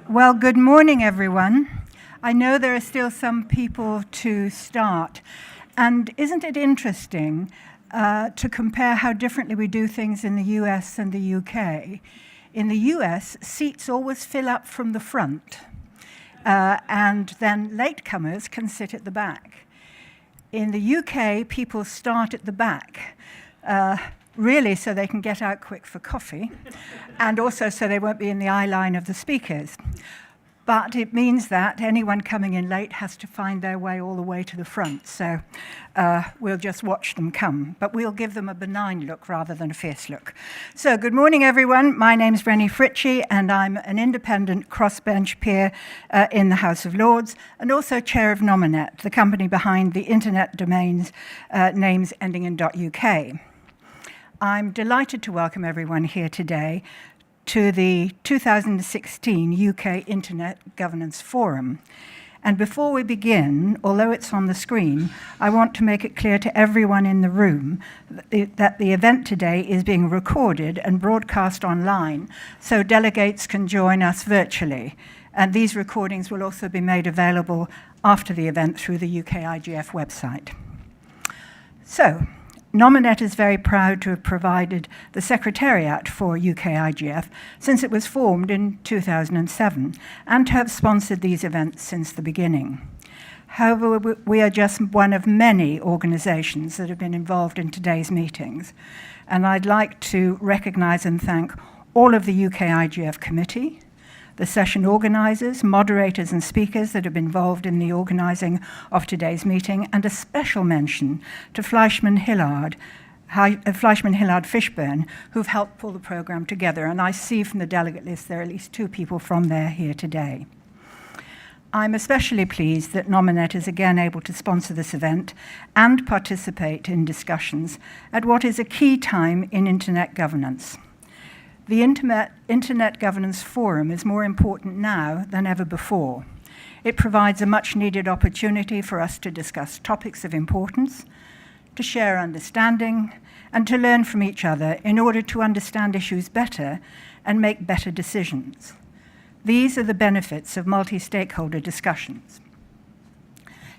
Well, good morning, everyone. I know there are still some people to start. And isn't it interesting to compare how differently we do things in the US and the UK? In the US, seats always fill up from the front, and then latecomers can sit at the back. In the UK, people start at the back, really so they can get out quick for coffee, and also so they won't be in the eye line of the speakers. But it means that anyone coming in late has to find their way all the way to the front, so we'll just watch them come. But we'll give them a benign look rather than a fierce look. So good morning, everyone. My name's Fritchie, and I'm an independent crossbench peer in the House of Lords, and also chair of Nominet, the company behind the internet domains names ending in .uk. I'm delighted to welcome everyone here today to the 2016 UK Internet Governance Forum. And before we begin, although it's on the screen, I want to make it clear to everyone in the room that the event today is being recorded and broadcast online, so delegates can join us virtually. And these recordings will also be made available after the event through the UK-IGF website. So, Nominet is very proud to have provided the Secretariat for UK-IGF since it was formed in 2007 and to have sponsored these events since the beginning. However, we are just one of many organisations that have been involved in today's meetings, and I'd like to recognise and thank all of the UK-IGF committee, the session organisers, moderators and speakers that have been involved in the organising of today's meeting, and a special mention to Fleischmann-Hillard Fishburn, who've helped pull the programme together. And I see from the delegate list there are at least 2 people from there here today. I'm especially pleased that Nominet is again able to sponsor this event and participate in discussions at what is a key time in internet governance. The Internet Governance Forum is more important now than ever before. It provides a much-needed opportunity for us to discuss topics of importance, to share understanding, and to learn from each other in order to understand issues better and make better decisions. These are the benefits of multi-stakeholder discussions.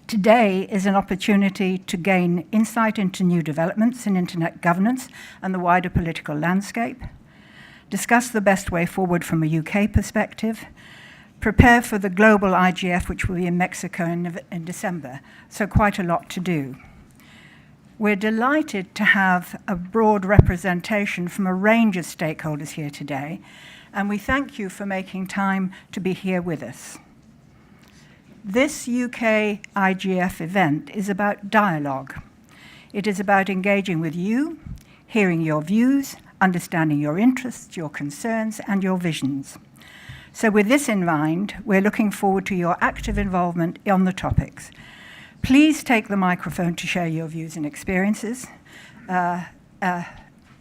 Today is an opportunity to gain insight into new developments in internet governance and the wider political landscape, discuss the best way forward from a UK perspective, prepare for the global IGF, which will be in Mexico in December, so quite a lot to do. We're delighted to have a broad representation from a range of stakeholders here today, and we thank you for making time to be here with us. This UK IGF event is about dialogue. It is about engaging with you, hearing your views, understanding your interests, your concerns, and your visions. So with this in mind, we're looking forward to your active involvement on the topics. Please take the microphone to share your views and experiences.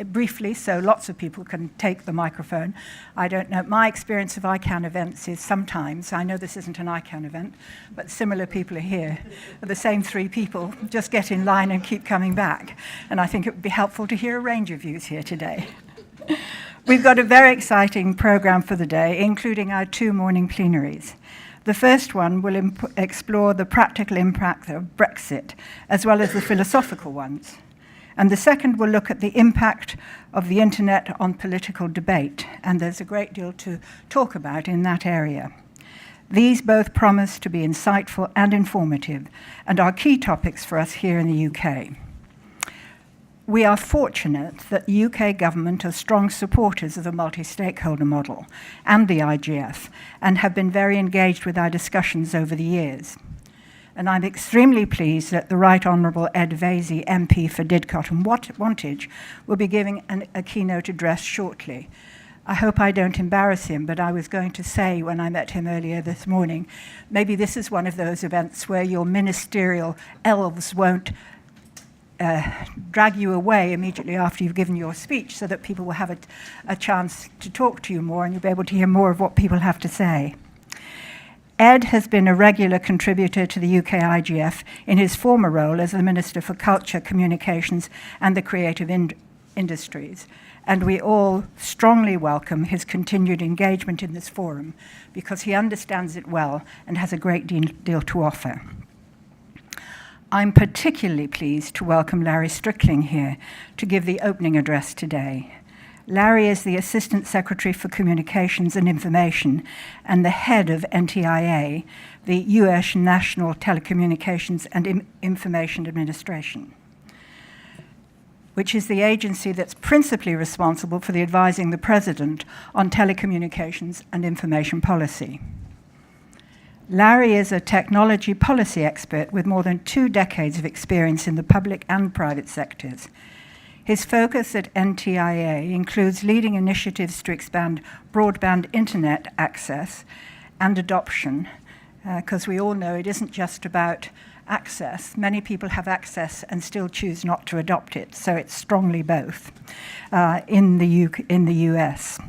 Briefly, so lots of people can take the microphone. I don't know, my experience of ICANN events is sometimes, I know this isn't an ICANN event, but similar people are here. The same 3 people just get in line and keep coming back. And I think it would be helpful to hear a range of views here today. We've got a very exciting programme for the day, including our 2 morning plenaries. The first one will explore the practical impact of Brexit, as well as the philosophical ones. And the second will look at the impact of the internet on political debate, and there's a great deal to talk about in that area. These both promise to be insightful and informative, and are key topics for us here in the UK. We are fortunate that the UK government are strong supporters of the multi-stakeholder model and the IGF, and have been very engaged with our discussions over the years. And I'm extremely pleased that the Right Honourable Ed Vaizey, MP for Didcot and Wantage, will be giving a keynote address shortly. I hope I don't embarrass him, but I was going to say when I met him earlier this morning, maybe this is one of those events where your ministerial elves won't drag you away immediately after you've given your speech, so that people will have a chance to talk to you more and you'll be able to hear more of what people have to say. Ed has been a regular contributor to the UK-IGF in his former role as the Minister for Culture, Communications and the Creative industries, and we all strongly welcome his continued engagement in this forum because he understands it well and has a great deal to offer. I'm particularly pleased to welcome Larry Strickling here to give the opening address today. Larry is the Assistant Secretary for Communications and Information and the head of NTIA, the US National Telecommunications and Information Administration, which is the agency that's principally responsible for advising the President on telecommunications and information policy. Larry is a technology policy expert with more than 2 decades of experience in the public and private sectors. His focus at NTIA includes leading initiatives to expand broadband internet access and adoption, because we all know it isn't just about access. Many people have access and still choose not to adopt it, so it's strongly both in the US,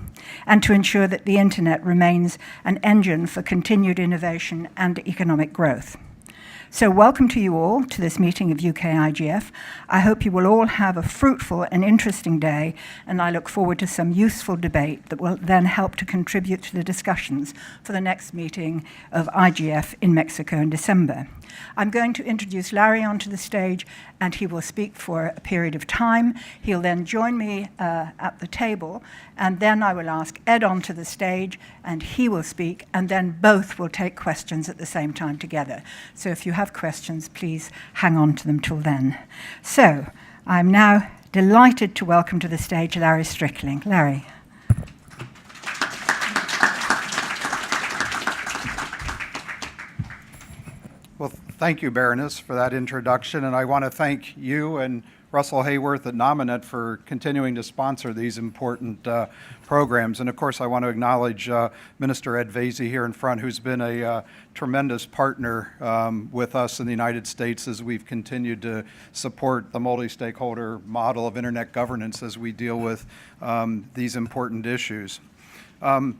and to ensure that the internet remains an engine for continued innovation and economic growth. So welcome to you all to this meeting of UK-IGF. I hope you will all have a fruitful and interesting day, and I look forward to some useful debate that will then help to contribute to the discussions for the next meeting of IGF in Mexico in December. I'm going to introduce Larry onto the stage, and he will speak for a period of time. He'll then join me at the table, and then I will ask Ed onto the stage, and he will speak, and then both will take questions at the same time together. So if you have questions, please hang on to them till then. So I'm now delighted to welcome to the stage Larry Strickling. Larry. Well, thank you, Baroness, for that introduction, and I want to thank you and Russell Hayworth at Nominet for continuing to sponsor these important programs. And of course, I want to acknowledge Minister Ed Vaizey here in front, who's been a tremendous partner with us in the United States as we've continued to support the multi-stakeholder model of internet governance as we deal with these important issues. So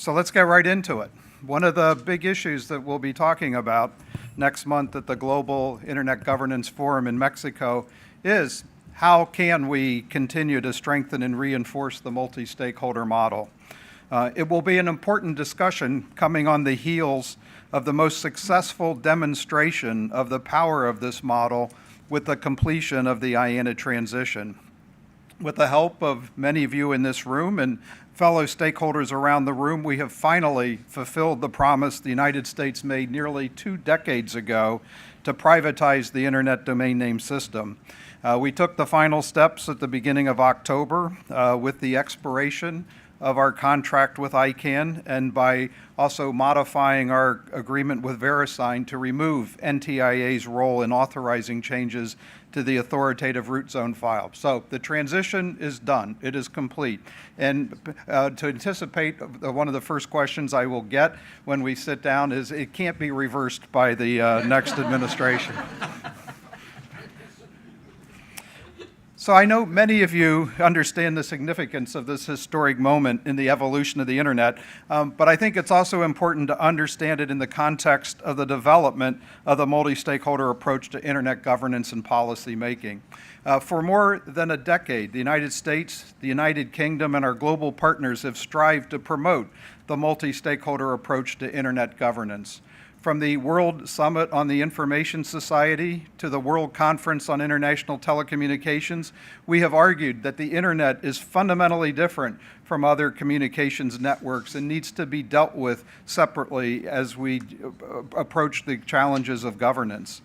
let's get right into it. One of the big issues that we'll be talking about next month at the Global Internet Governance Forum in Mexico is how can we continue to strengthen and reinforce the multi-stakeholder model. It will be an important discussion coming on the heels of the most successful demonstration of the power of this model with the completion of the IANA transition. With the help of many of you in this room and fellow stakeholders around the room, we have finally fulfilled the promise the United States made nearly 2 decades ago to privatize the internet domain name system. We took the final steps at the beginning of October with the expiration of our contract with ICANN and by also modifying our agreement with VeriSign to remove NTIA's role in authorizing changes to the authoritative root zone file. So the transition is done. It is complete. And to anticipate one of the first questions I will get when we sit down is it can't be reversed by the next administration. So I know many of you understand the significance of this historic moment in the evolution of the internet, but I think it's also important to understand it in the context of the development of the multi-stakeholder approach to internet governance and policy making. For more than a decade, the United States, the United Kingdom, and our global partners have strived to promote the multi-stakeholder approach to internet governance. From the World Summit on the Information Society to the World Conference on International Telecommunications, we have argued that the internet is fundamentally different from other communications networks and needs to be dealt with separately as we approach the challenges of governance.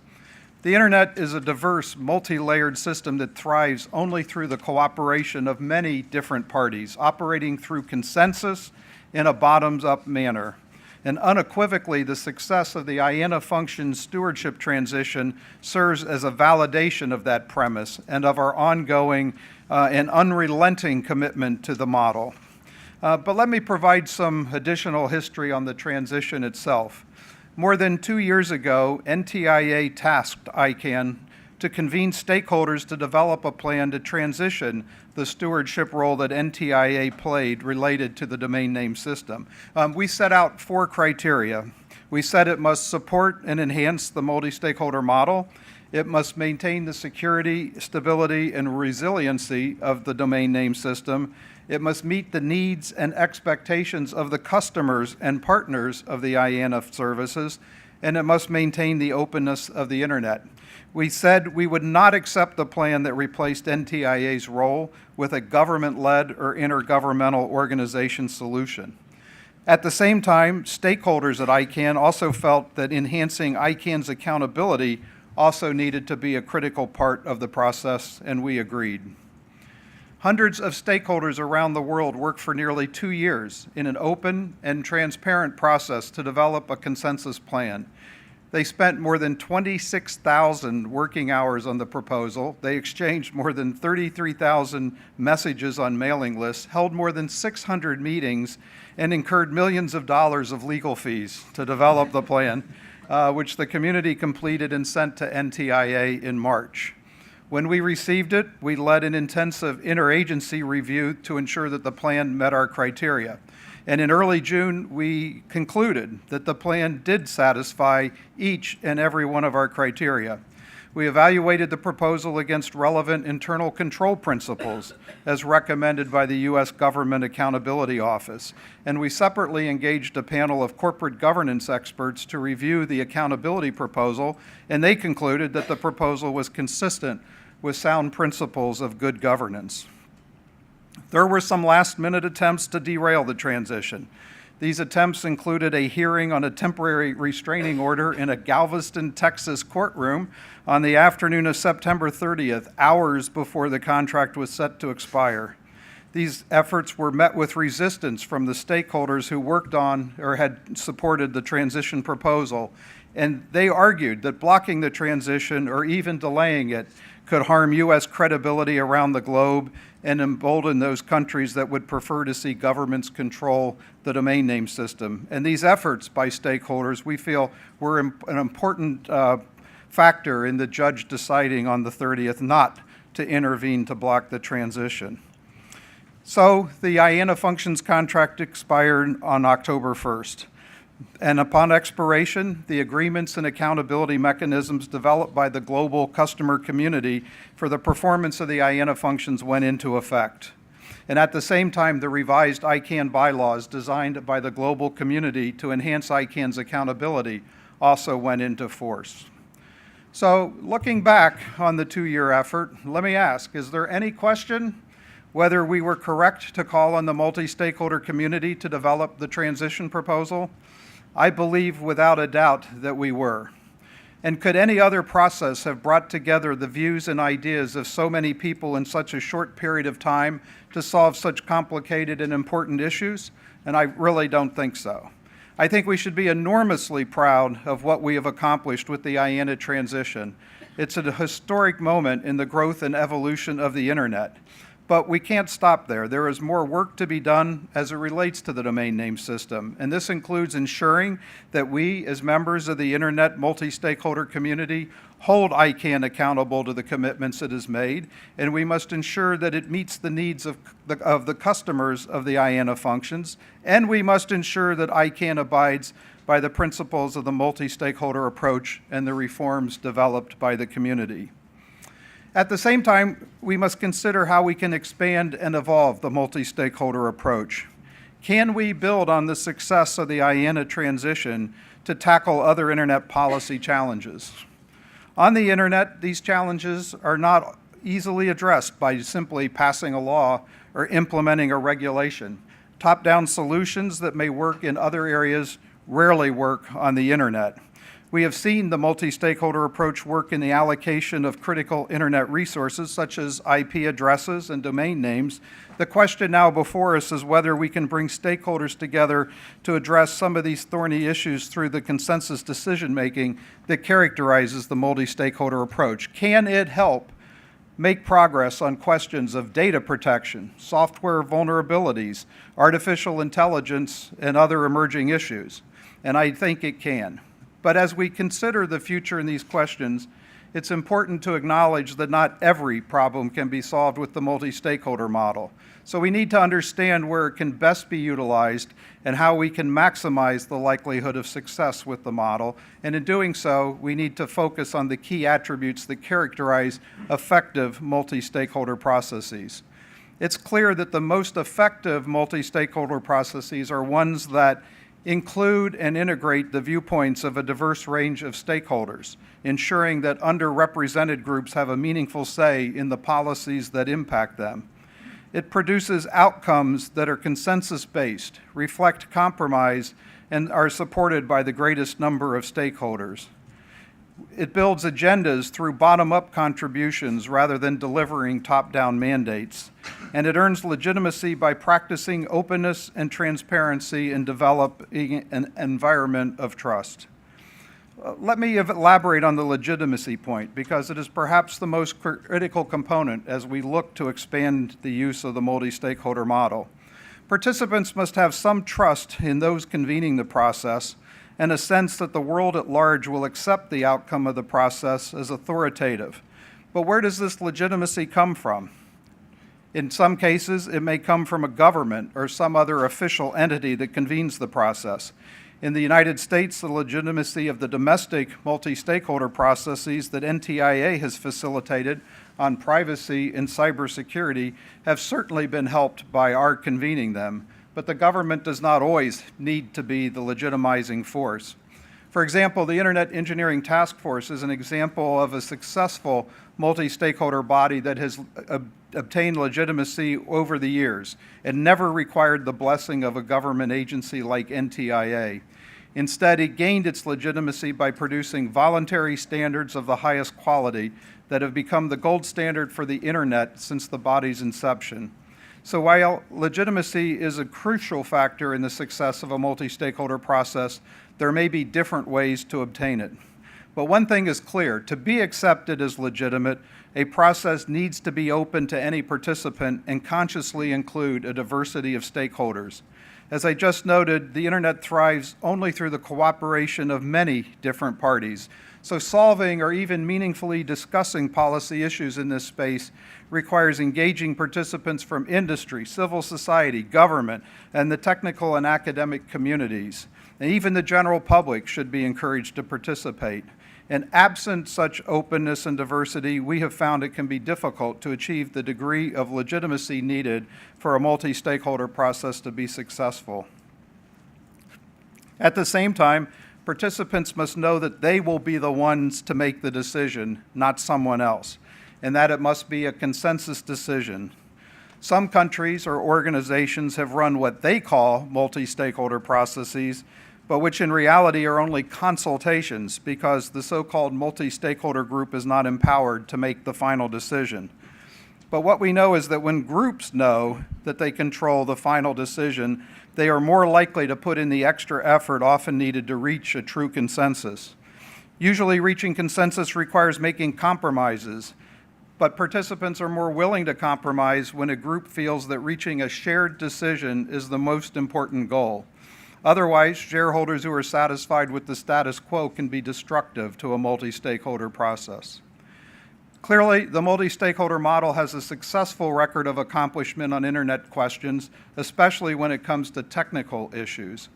The internet is a diverse, multi-layered system that thrives only through the cooperation of many different parties, operating through consensus in a bottoms-up manner. And unequivocally, the success of the IANA function stewardship transition serves as a validation of that premise and of our ongoing and unrelenting commitment to the model. But let me provide some additional history on the transition itself. More than 2 years ago, NTIA tasked ICANN to convene stakeholders to develop a plan to transition the stewardship role that NTIA played related to the domain name system. We set out 4 criteria. We said it must support and enhance the multi-stakeholder model. It must maintain the security, stability, and resiliency of the domain name system. It must meet the needs and expectations of the customers and partners of the IANA services, and it must maintain the openness of the internet. We said we would not accept the plan that replaced NTIA's role with a government-led or intergovernmental organization solution. At the same time, stakeholders at ICANN also felt that enhancing ICANN's accountability also needed to be a critical part of the process, and we agreed. Hundreds of stakeholders around the world worked for nearly 2 years in an open and transparent process to develop a consensus plan. They spent more than 26,000 working hours on the proposal. They exchanged more than 33,000 messages on mailing lists, held more than 600 meetings, and incurred millions of dollars of legal fees to develop the plan, which the community completed and sent to NTIA in March. When we received it, we led an intensive interagency review to ensure that the plan met our criteria. And in early June, we concluded that the plan did satisfy each and every one of our criteria. We evaluated the proposal against relevant internal control principles as recommended by the U.S. Government Accountability Office, and we separately engaged a panel of corporate governance experts to review the accountability proposal, and they concluded that the proposal was consistent with sound principles of good governance. There were some last-minute attempts to derail the transition. These attempts included a hearing on a temporary restraining order in a Galveston, Texas courtroom on the afternoon of September 30th, hours before the contract was set to expire. These efforts were met with resistance from the stakeholders who worked on or had supported the transition proposal, and they argued that blocking the transition or even delaying it could harm U.S. credibility around the globe and embolden those countries that would prefer to see governments control the domain name system. And these efforts by stakeholders, we feel, were an important factor in the judge deciding on the 30th not to intervene to block the transition. So the IANA functions contract expired on October 1st. And upon expiration, the agreements and accountability mechanisms developed by the global customer community for the performance of the IANA functions went into effect. And at the same time, the revised ICANN bylaws designed by the global community to enhance ICANN's accountability also went into force. So looking back on the 2-year effort, let me ask, is there any question whether we were correct to call on the multi-stakeholder community to develop the transition proposal? I believe without a doubt that we were. And could any other process have brought together the views and ideas of so many people in such a short period of time to solve such complicated and important issues? And I really don't think so. I think we should be enormously proud of what we have accomplished with the IANA transition. It's a historic moment in the growth and evolution of the internet. But we can't stop there. There is more work to be done as it relates to the domain name system, and this includes ensuring that we, as members of the Internet multi-stakeholder community, hold ICANN accountable to the commitments it has made, and we must ensure that it meets the needs of the customers of the IANA functions, and we must ensure that ICANN abides by the principles of the multi-stakeholder approach and the reforms developed by the community. At the same time, we must consider how we can expand and evolve the multi-stakeholder approach. Can we build on the success of the IANA transition to tackle other internet policy challenges? On the internet, these challenges are not easily addressed by simply passing a law or implementing a regulation. Top-down solutions that may work in other areas rarely work on the internet. We have seen the multi-stakeholder approach work in the allocation of critical internet resources, such as IP addresses and domain names. The question now before us is whether we can bring stakeholders together to address some of these thorny issues through the consensus decision-making that characterizes the multi-stakeholder approach. Can it help make progress on questions of data protection, software vulnerabilities, artificial intelligence, and other emerging issues? And I think it can. But as we consider the future in these questions, it's important to acknowledge that not every problem can be solved with the multi-stakeholder model. So we need to understand where it can best be utilized and how we can maximize the likelihood of success with the model. And in doing so, we need to focus on the key attributes that characterize effective multi-stakeholder processes. It's clear that the most effective multi-stakeholder processes are ones that include and integrate the viewpoints of a diverse range of stakeholders, ensuring that underrepresented groups have a meaningful say in the policies that impact them. It produces outcomes that are consensus-based, reflect compromise, and are supported by the greatest number of stakeholders. It builds agendas through bottom-up contributions rather than delivering top-down mandates. And it earns legitimacy by practicing openness and transparency and developing an environment of trust. Let me elaborate on the legitimacy point, because it is perhaps the most critical component as we look to expand the use of the multi-stakeholder model. Participants must have some trust in those convening the process and a sense that the world at large will accept the outcome of the process as authoritative. But where does this legitimacy come from? In some cases, it may come from a government or some other official entity that convenes the process. In the United States, the legitimacy of the domestic multi-stakeholder processes that NTIA has facilitated on privacy and cybersecurity have certainly been helped by our convening them, but the government does not always need to be the legitimizing force. For example, the Internet Engineering Task Force is an example of a successful multi-stakeholder body that has obtained legitimacy over the years and never required the blessing of a government agency like NTIA. Instead, it gained its legitimacy by producing voluntary standards of the highest quality that have become the gold standard for the Internet since the body's inception. So while legitimacy is a crucial factor in the success of a multi-stakeholder process, there may be different ways to obtain it. But one thing is clear: to be accepted as legitimate, a process needs to be open to any participant and consciously include a diversity of stakeholders. As I just noted, the Internet thrives only through the cooperation of many different parties. So solving or even meaningfully discussing policy issues in this space requires engaging participants from industry, civil society, government, and the technical and academic communities. And even the general public should be encouraged to participate. And absent such openness and diversity, we have found it can be difficult to achieve the degree of legitimacy needed for a multi-stakeholder process to be successful. At the same time, participants must know that they will be the ones to make the decision, not someone else, and that it must be a consensus decision. Some countries or organizations have run what they call multi-stakeholder processes, but which in reality are only consultations because the so-called multi-stakeholder group is not empowered to make the final decision. But what we know is that when groups know that they control the final decision, they are more likely to put in the extra effort often needed to reach a true consensus. Usually reaching consensus requires making compromises, but participants are more willing to compromise when a group feels that reaching a shared decision is the most important goal. Otherwise, shareholders who are satisfied with the status quo can be destructive to a multi-stakeholder process. Clearly, the multi-stakeholder model has a successful record of accomplishment on Internet questions, especially when it comes to technical issues.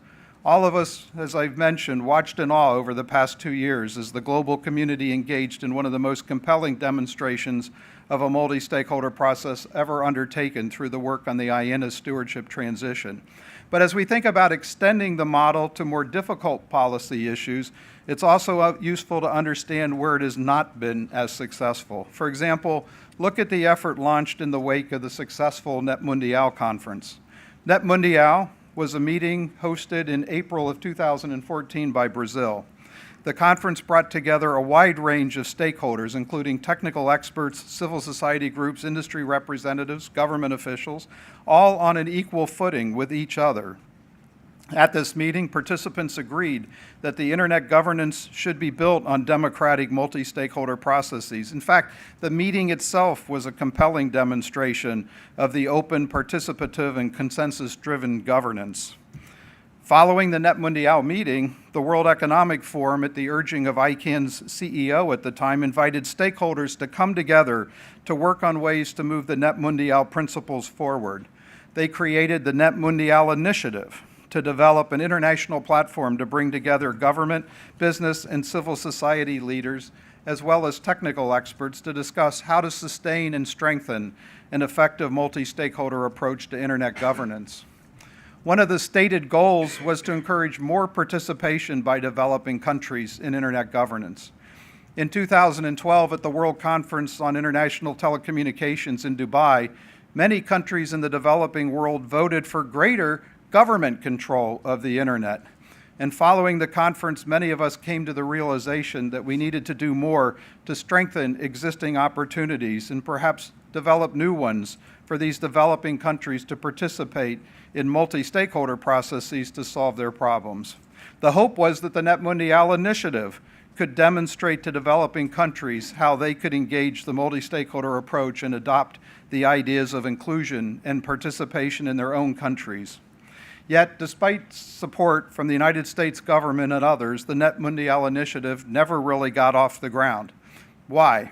All of us, as I've mentioned, watched in awe over the past 2 years as the global community engaged in one of the most compelling demonstrations of a multi-stakeholder process ever undertaken through the work on the IANA stewardship transition. But as we think about extending the model to more difficult policy issues, it's also useful to understand where it has not been as successful. For example, look at the effort launched in the wake of the successful Net Mundial conference. Net Mundial was a meeting hosted in April of 2014 by Brazil. The conference brought together a wide range of stakeholders, including technical experts, civil society groups, industry representatives, government officials, all on an equal footing with each other. At this meeting, participants agreed that the Internet governance should be built on democratic multi-stakeholder processes. In fact, the meeting itself was a compelling demonstration of the open, participative, and consensus-driven governance. Following the Net Mundial meeting, the World Economic Forum, at the urging of ICANN's CEO at the time, invited stakeholders to come together to work on ways to move the Net Mundial principles forward. They created the Net Mundial Initiative to develop an international platform to bring together government, business, and civil society leaders, as well as technical experts, to discuss how to sustain and strengthen an effective multi-stakeholder approach to internet governance. One of the stated goals was to encourage more participation by developing countries in internet governance. In 2012, at the World Conference on International Telecommunications in Dubai, many countries in the developing world voted for greater government control of the internet. And following the conference, many of us came to the realization that we needed to do more to strengthen existing opportunities and perhaps develop new ones for these developing countries to participate in multi-stakeholder processes to solve their problems. The hope was that the Net Mundial Initiative could demonstrate to developing countries how they could engage the multi-stakeholder approach and adopt the ideas of inclusion and participation in their own countries. Yet, despite support from the United States government and others, the Net Mundial Initiative never really got off the ground. Why?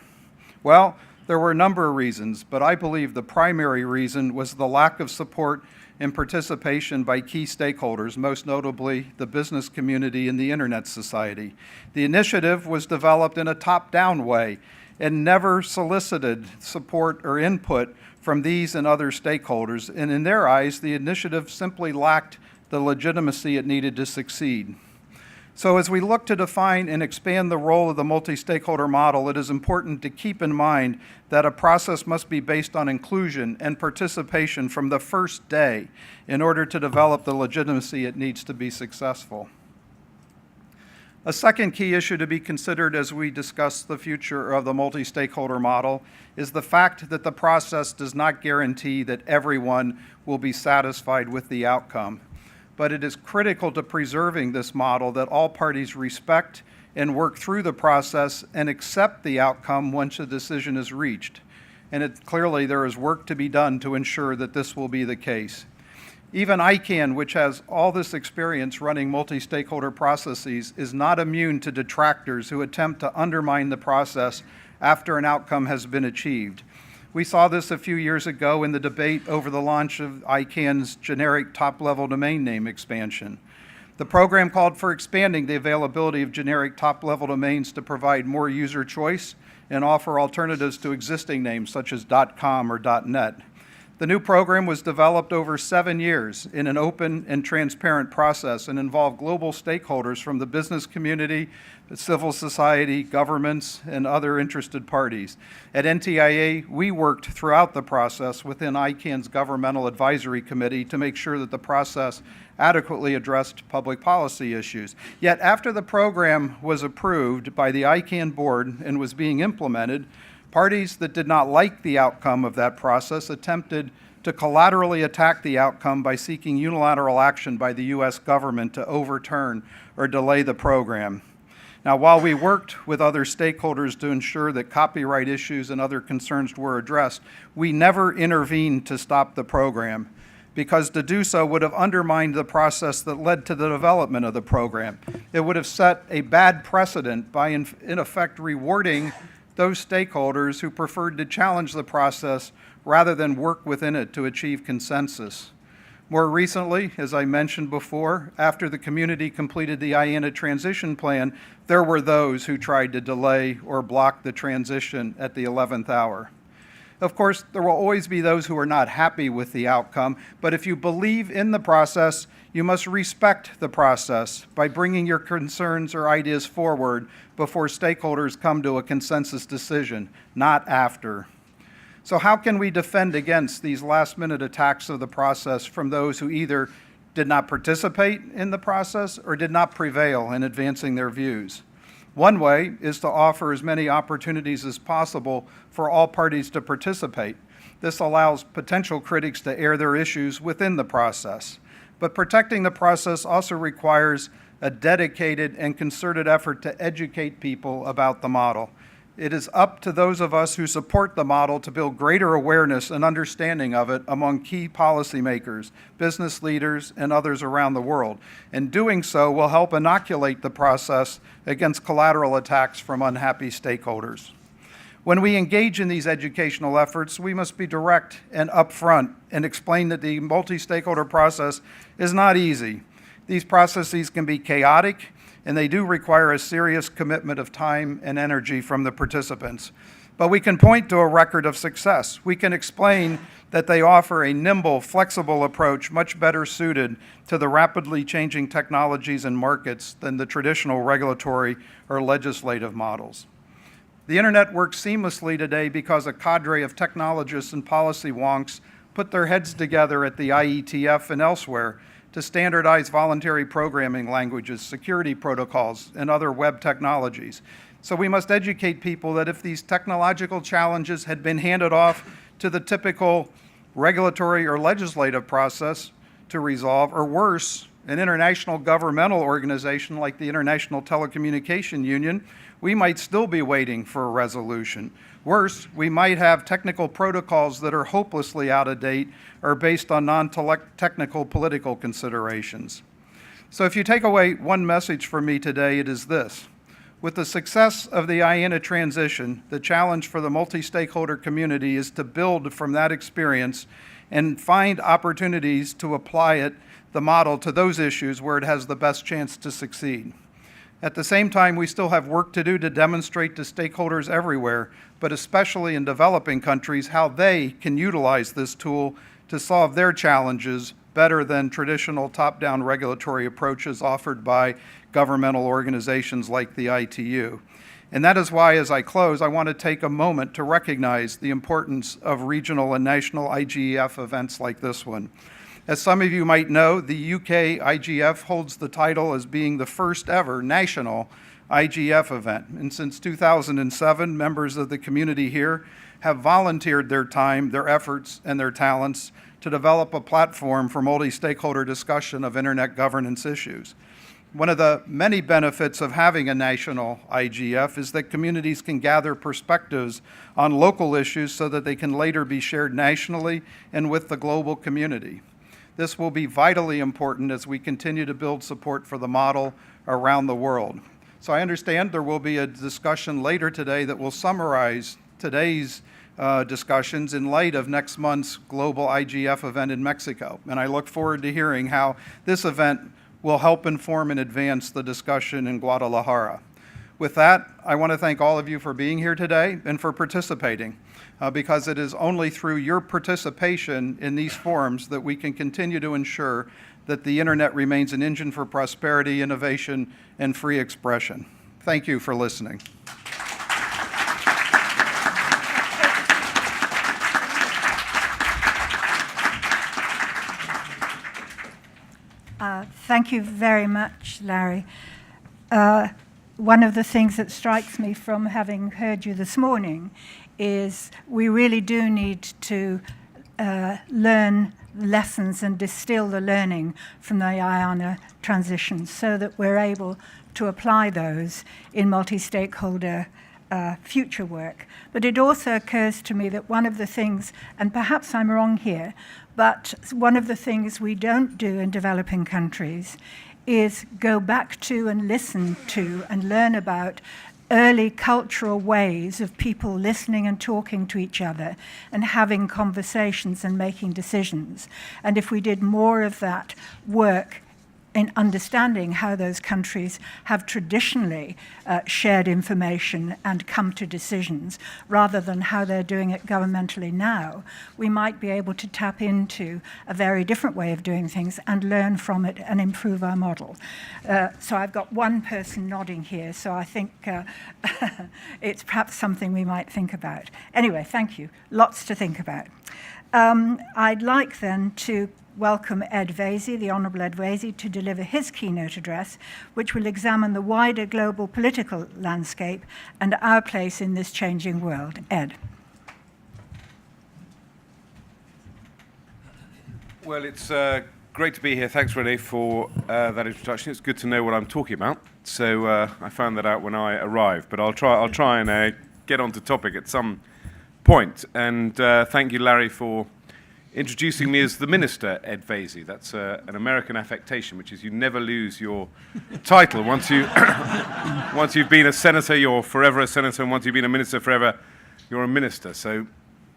Well, there were a number of reasons, but I believe the primary reason was the lack of support and participation by key stakeholders, most notably the business community and the Internet Society. The initiative was developed in a top-down way and never solicited support or input from these and other stakeholders, and in their eyes, the initiative simply lacked the legitimacy it needed to succeed. So as we look to define and expand the role of the multi-stakeholder model, it is important to keep in mind that a process must be based on inclusion and participation from the first day in order to develop the legitimacy it needs to be successful. A second key issue to be considered as we discuss the future of the multi-stakeholder model is the fact that the process does not guarantee that everyone will be satisfied with the outcome. But it is critical to preserving this model that all parties respect and work through the process and accept the outcome once a decision is reached. And clearly there is work to be done to ensure that this will be the case. Even ICANN, which has all this experience running multi-stakeholder processes, is not immune to detractors who attempt to undermine the process after an outcome has been achieved. We saw this a few years ago in the debate over the launch of ICANN's generic top-level domain name expansion. The program called for expanding the availability of generic top-level domains to provide more user choice and offer alternatives to existing names such as .com or .net. The new program was developed over 7 years in an open and transparent process and involved global stakeholders from the business community, civil society, governments, and other interested parties. At NTIA, we worked throughout the process within ICANN's Governmental Advisory Committee to make sure that the process adequately addressed public policy issues. Yet after the program was approved by the ICANN board and was being implemented, parties that did not like the outcome of that process attempted to collaterally attack the outcome by seeking unilateral action by the U.S. government to overturn or delay the program. Now, while we worked with other stakeholders to ensure that copyright issues and other concerns were addressed, we never intervened to stop the program, because to do so would have undermined the process that led to the development of the program. It would have set a bad precedent by, in effect, rewarding those stakeholders who preferred to challenge the process rather than work within it to achieve consensus. More recently, as I mentioned before, after the community completed the IANA transition plan, there were those who tried to delay or block the transition at the 11th hour. Of course, there will always be those who are not happy with the outcome, but if you believe in the process, you must respect the process by bringing your concerns or ideas forward before stakeholders come to a consensus decision, not after. So how can we defend against these last-minute attacks of the process from those who either did not participate in the process or did not prevail in advancing their views? One way is to offer as many opportunities as possible for all parties to participate. This allows potential critics to air their issues within the process. But protecting the process also requires a dedicated and concerted effort to educate people about the model. It is up to those of us who support the model to build greater awareness and understanding of it among key policymakers, business leaders, and others around the world. And doing so will help inoculate the process against collateral attacks from unhappy stakeholders. When we engage in these educational efforts, we must be direct and upfront and explain that the multi-stakeholder process is not easy. These processes can be chaotic, and they do require a serious commitment of time and energy from the participants. But we can point to a record of success. We can explain that they offer a nimble, flexible approach much better suited to the rapidly changing technologies and markets than the traditional regulatory or legislative models. The internet works seamlessly today because a cadre of technologists and policy wonks put their heads together at the IETF and elsewhere to standardize voluntary programming languages, security protocols, and other web technologies. So we must educate people that if these technological challenges had been handed off to the typical regulatory or legislative process to resolve, or worse, an international governmental organization like the International Telecommunication Union, we might still be waiting for a resolution. Worse, we might have technical protocols that are hopelessly out of date or based on non-technical political considerations. So if you take away one message from me today, it is this. With the success of the IANA transition, the challenge for the multi-stakeholder community is to build from that experience and find opportunities to apply the model to those issues where it has the best chance to succeed. At the same time, we still have work to do to demonstrate to stakeholders everywhere, but especially in developing countries, how they can utilize this tool to solve their challenges better than traditional top-down regulatory approaches offered by governmental organizations like the ITU. And that is why, as I close, I want to take a moment to recognize the importance of regional and national IGF events like this one. As some of you might know, the UK-IGF holds the title as being the first ever national IGF event. And since 2007, members of the community here have volunteered their time, their efforts, and their talents to develop a platform for multi-stakeholder discussion of internet governance issues. One of the many benefits of having a national IGF is that communities can gather perspectives on local issues so that they can later be shared nationally and with the global community. This will be vitally important as we continue to build support for the model around the world. So I understand there will be a discussion later today that will summarize today's discussions in light of next month's global IGF event in Mexico. And I look forward to hearing how this event will help inform and advance the discussion in Guadalajara. With that, I want to thank all of you for being here today and for participating, because it is only through your participation in these forums that we can continue to ensure that the internet remains an engine for prosperity, innovation, and free expression. Thank you for listening. Thank you very much, Larry. One of the things that strikes me from having heard you this morning is we really do need to learn lessons and distill the learning from the IANA transition so that we're able to apply those in multi-stakeholder future work. But it also occurs to me that one of the things, and perhaps I'm wrong here, but one of the things we don't do in developing countries is go back to and listen to and learn about early cultural ways of people listening and talking to each other and having conversations and making decisions. And if we did more of that work in understanding how those countries have traditionally shared information and come to decisions, rather than how they're doing it governmentally now, we might be able to tap into a very different way of doing things and learn from it and improve our model. So I've got one person nodding here, so I think it's perhaps something we might think about. Anyway, thank you. Lots to think about. I'd like then to welcome Ed Vaizey, the Honourable Ed Vaizey, to deliver his keynote address, which will examine the wider global political landscape and our place in this changing world. Ed. Well, it's great to be here. Thanks, Renee, for that introduction. It's good to know what I'm talking about. So I found that out when I arrived, but I'll try and get onto topic at some point. And thank you, Larry, for introducing me as the Minister, Ed Vaizey. That's an American affectation, which is you never lose your title. Once you've been a senator, you're forever a senator, and once you've been a minister forever, you're a minister. So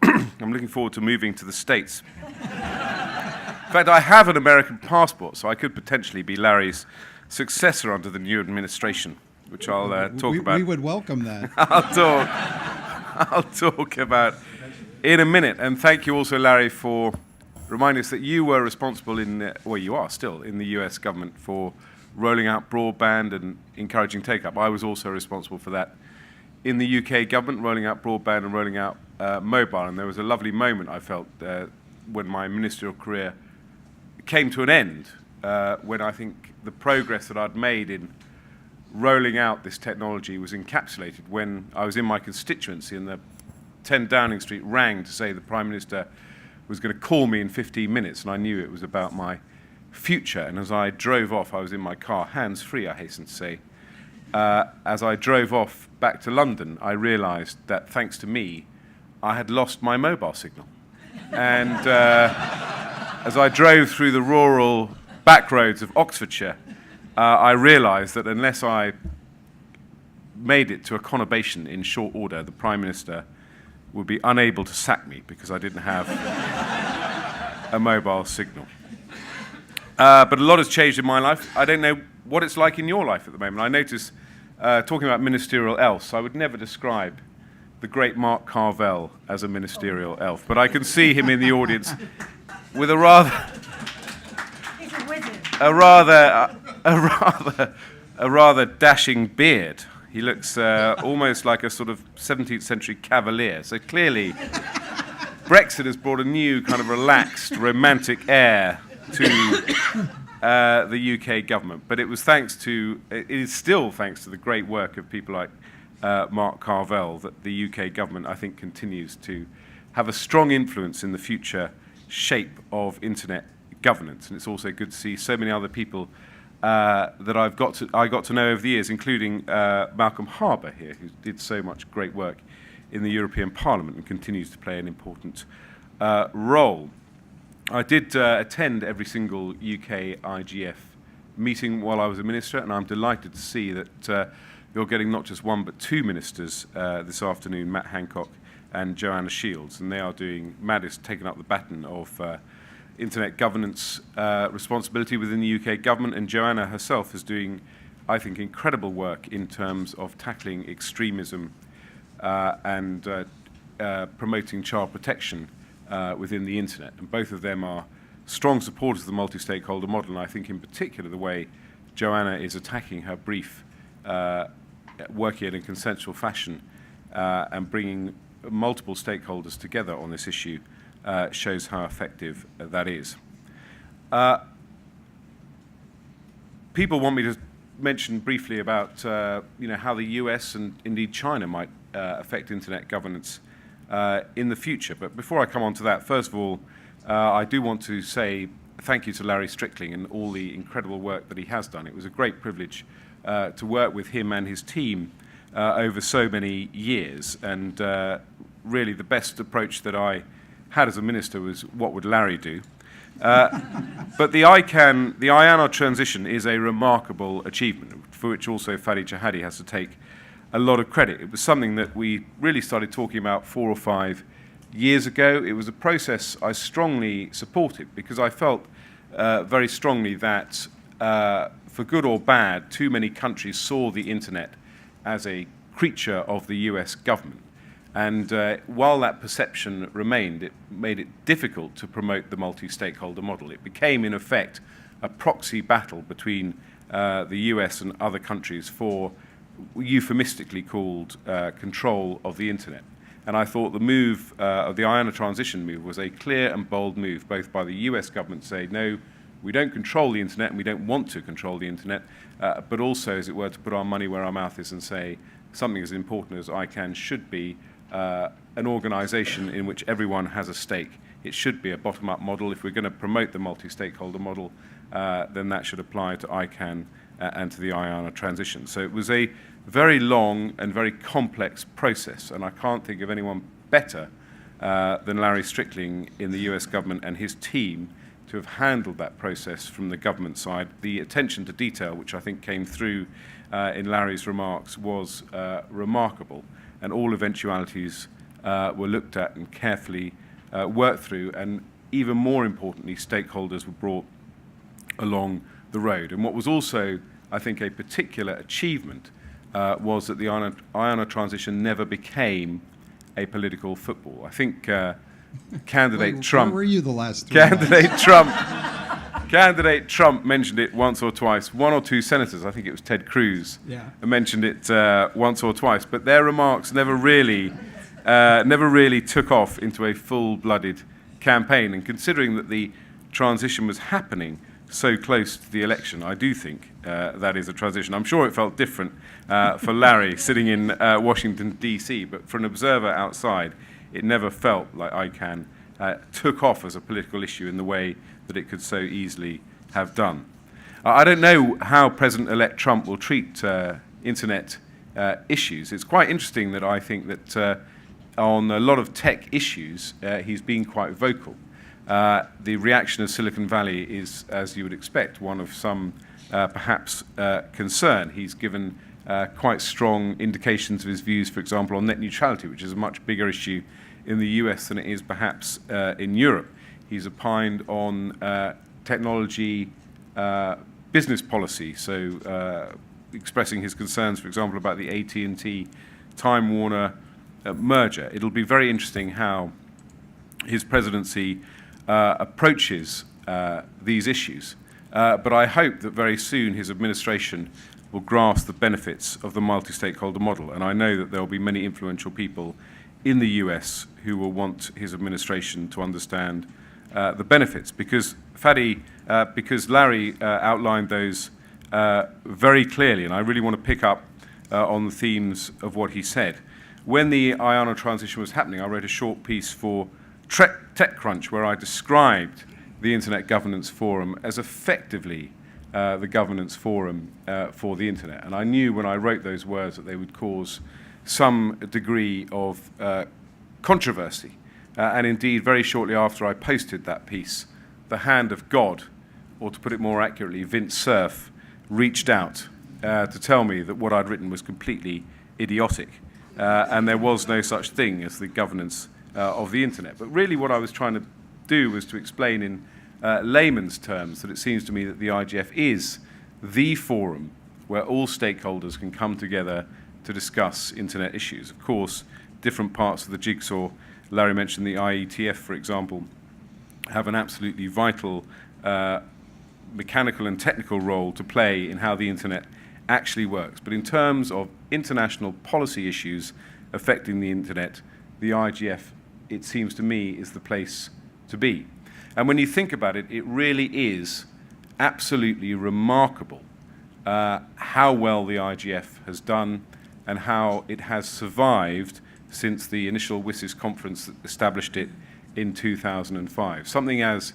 I'm looking forward to moving to the States. In fact, I have an American passport, so I could potentially be Larry's successor under the new administration, which I'll talk about. We would welcome that. I'll talk about in a minute. And thank you also, Larry, for reminding us that you were responsible you are still in the US government for rolling out broadband and encouraging take-up. I was also responsible for that in the UK government, rolling out broadband and rolling out mobile. And there was a lovely moment I felt when my ministerial career came to an end, when I think the progress that I'd made in rolling out this technology was encapsulated when I was in my constituency and the 10 Downing Street rang to say the Prime Minister was going to call me in 15 minutes, and I knew it was about my future. And as I drove off, I was in my car, hands-free, I hasten to say. As I drove off back to London, I realised that thanks to me, I had lost my mobile signal. And as I drove through the rural back roads of Oxfordshire, I realised that unless I made it to a conurbation in short order, the Prime Minister would be unable to sack me because I didn't have a mobile signal. But a lot has changed in my life. I don't know what it's like in your life at the moment. I notice, talking about ministerial elves, I would never describe the great Mark Carvell as a ministerial elf, but I can see him in the audience with a rather... He's a wizard. a rather dashing beard. He looks almost like a sort of 17th century cavalier. So clearly, Brexit has brought a new kind of relaxed, romantic air to the UK government. But it is still thanks to the great work of people like Mark Carvell that the UK government, I think, continues to have a strong influence in the future shape of internet governance. And it's also good to see so many other people that I got to know over the years, including Malcolm Harbour here, who did so much great work in the European Parliament and continues to play an important role. I did attend every single UK-IGF meeting while I was a minister, and I'm delighted to see that you're getting not just one but two ministers this afternoon, Matt Hancock and Joanna Shields, and they are Matt is taking up the baton of internet governance responsibility within the UK government, and Joanna herself is doing, I think, incredible work in terms of tackling extremism and promoting child protection within the internet. And both of them are strong supporters of the multi-stakeholder model, and I think in particular the way Joanna is attacking her brief, working in a consensual fashion and bringing multiple stakeholders together on this issue shows how effective that is. People want me to mention briefly about how the US and indeed China might affect internet governance in the future. But before I come on to that, first of all, I do want to say thank you to Larry Strickling and all the incredible work that he has done. It was a great privilege to work with him and his team over so many years, and really the best approach that I had as a minister was, what would Larry do? But the IANA transition is a remarkable achievement, for which also Fadi Jahadi has to take a lot of credit. It was something that we really started talking about 4 or 5 years ago. It was a process I strongly supported because I felt very strongly that, for good or bad, too many countries saw the internet as a creature of the US government. And while that perception remained, it made it difficult to promote the multi-stakeholder model. It became, in effect, a proxy battle between the US and other countries for euphemistically called control of the internet. And I thought the move of the IANA transition move was a clear and bold move, both by the US government saying, no, we don't control the internet and we don't want to control the internet, but also, as it were, to put our money where our mouth is and say something as important as ICANN should be an organization in which everyone has a stake. It should be a bottom-up model. If we're going to promote the multi-stakeholder model, then that should apply to ICANN and to the IANA transition. So it was a very long and very complex process, and I can't think of anyone better than Larry Strickling in the US government and his team to have handled that process from the government side. The attention to detail, which I think came through in Larry's remarks, was remarkable, and all eventualities were looked at and carefully worked through, and even more importantly, stakeholders were brought along the road. And what was also, I think, a particular achievement was that the IONA transition never became a political football. I think candidate Trump... Where were you the last 3 months? Candidate Trump mentioned it once or twice. One or two senators, I think it was Ted Cruz, mentioned it once or twice, but their remarks never really took off into a full-blooded campaign. And considering that the transition was happening so close to the election, I do think that is a transition. I'm sure it felt different for Larry sitting in Washington, D.C., but for an observer outside, it never felt like ICANN took off as a political issue in the way that it could so easily have done. I don't know how President-elect Trump will treat internet issues. It's quite interesting that I think that on a lot of tech issues, he's been quite vocal. The reaction of Silicon Valley is, as you would expect, one of some perhaps concern. He's given quite strong indications of his views, for example, on net neutrality, which is a much bigger issue in the US than it is perhaps in Europe. He's opined on technology business policy, so expressing his concerns, for example, about the AT&T Time Warner merger. It'll be very interesting how his presidency approaches these issues. But I hope that very soon his administration will grasp the benefits of the multi-stakeholder model. And I know that there will be many influential people in the US who will want his administration to understand the benefits. Because Larry outlined those very clearly, and I really want to pick up on the themes of what he said. When the IONA transition was happening, I wrote a short piece for TechCrunch where I described the Internet Governance Forum as effectively the governance forum for the Internet. And I knew when I wrote those words that they would cause some degree of controversy. And indeed, very shortly after I posted that piece, the hand of God, or to put it more accurately, Vince Cerf, reached out to tell me that what I'd written was completely idiotic. And there was no such thing as the governance of the Internet. But really what I was trying to do was to explain in layman's terms that it seems to me that the IGF is the forum where all stakeholders can come together to discuss Internet issues. Of course, different parts of the jigsaw, Larry mentioned the IETF, for example, have an absolutely vital mechanical and technical role to play in how the Internet actually works. But in terms of international policy issues affecting the Internet, the IGF, it seems to me, is the place to be. And when you think about it, it really is absolutely remarkable how well the IGF has done and how it has survived since the initial WSIS conference that established it in 2005. Something as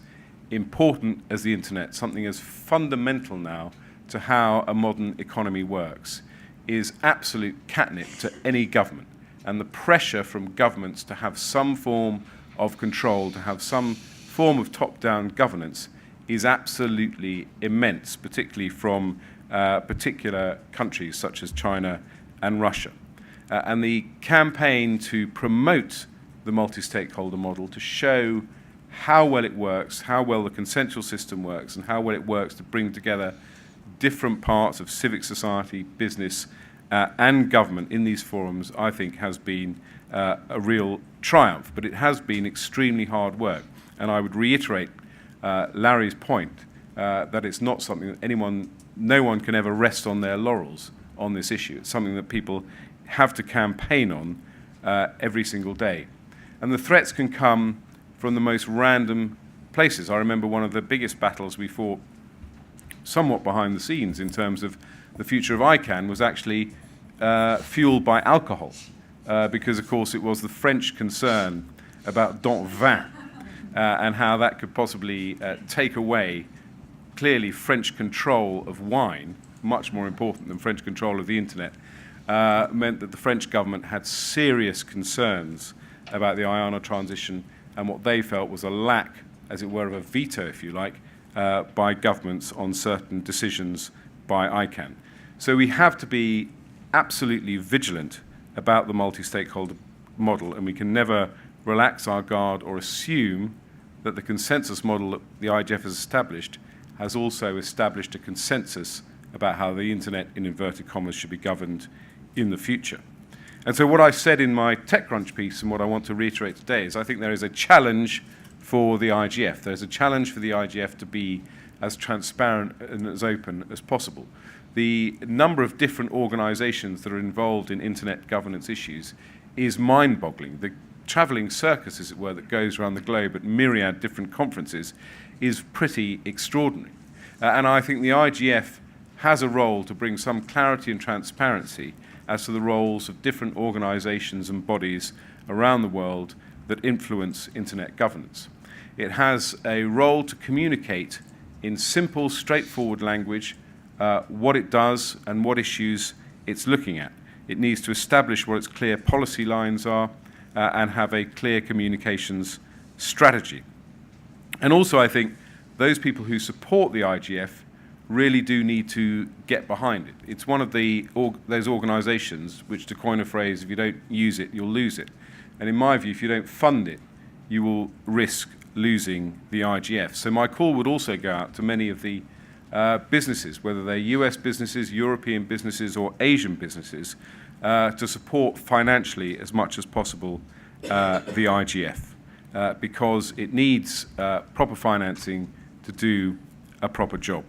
important as the Internet, something as fundamental now to how a modern economy works, is absolute catnip to any government. And the pressure from governments to have some form of control, to have some form of top-down governance, is absolutely immense, particularly from particular countries such as China and Russia. And the campaign to promote the multi-stakeholder model, to show how well it works, how well the consensual system works, and how well it works to bring together different parts of civic society, business, and government in these forums, I think has been a real triumph. But it has been extremely hard work. And I would reiterate Larry's point that it's not something that no one can ever rest on their laurels on this issue. It's something that people have to campaign on every single day. And the threats can come from the most random places. I remember one of the biggest battles we fought somewhat behind the scenes in terms of the future of ICANN was actually fueled by alcohol, because, of course, it was the French concern about Don Vin and how that could possibly take away, clearly, French control of wine, much more important than French control of the Internet, meant that the French government had serious concerns about the IANA transition and what they felt was a lack, as it were, of a veto, if you like, by governments on certain decisions by ICANN. So we have to be absolutely vigilant about the multi-stakeholder model, and we can never relax our guard or assume that the consensus model that the IGF has established has also established a consensus about how the internet, in inverted commas, should be governed in the future. And so what I said in my TechCrunch piece and what I want to reiterate today is I think there is a challenge for the IGF. There's a challenge for the IGF to be as transparent and as open as possible. The number of different organizations that are involved in internet governance issues is mind-boggling. The traveling circus, as it were, that goes around the globe at myriad different conferences is pretty extraordinary. And I think the IGF has a role to bring some clarity and transparency as to the roles of different organizations and bodies around the world that influence internet governance. It has a role to communicate in simple, straightforward language what it does and what issues it's looking at. It needs to establish what its clear policy lines are and have a clear communications strategy. And also, I think those people who support the IGF really do need to get behind it. It's one of those organizations which, to coin a phrase, if you don't use it, you'll lose it. And in my view, if you don't fund it, you will risk losing the IGF. So my call would also go out to many of the businesses, whether they're US businesses, European businesses, or Asian businesses, to support financially as much as possible the IGF, because it needs proper financing to do a proper job.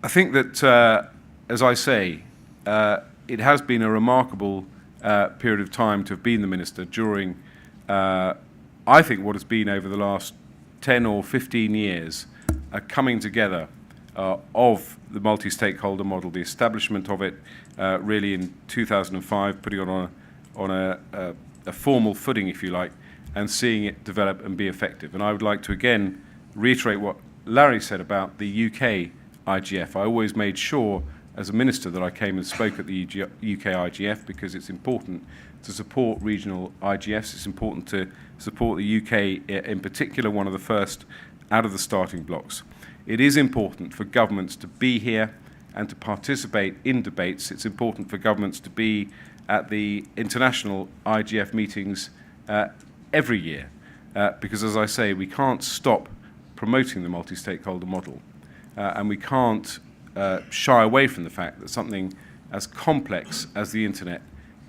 I think that, as I say, it has been a remarkable period of time to have been the minister during, I think, what has been over the last 10 or 15 years, a coming together of the multi-stakeholder model, the establishment of it really in 2005, putting it on a formal footing, if you like, and seeing it develop and be effective. And I would like to again reiterate what Larry said about the UK-IGF. I always made sure as a minister that I came and spoke at the UK-IGF because it's important to support regional IGFs. It's important to support the UK in particular, one of the first out of the starting blocks. It is important for governments to be here and to participate in debates. It's important for governments to be at the international IGF meetings every year because, as I say, we can't stop promoting the multi-stakeholder model and we can't shy away from the fact that something as complex as the internet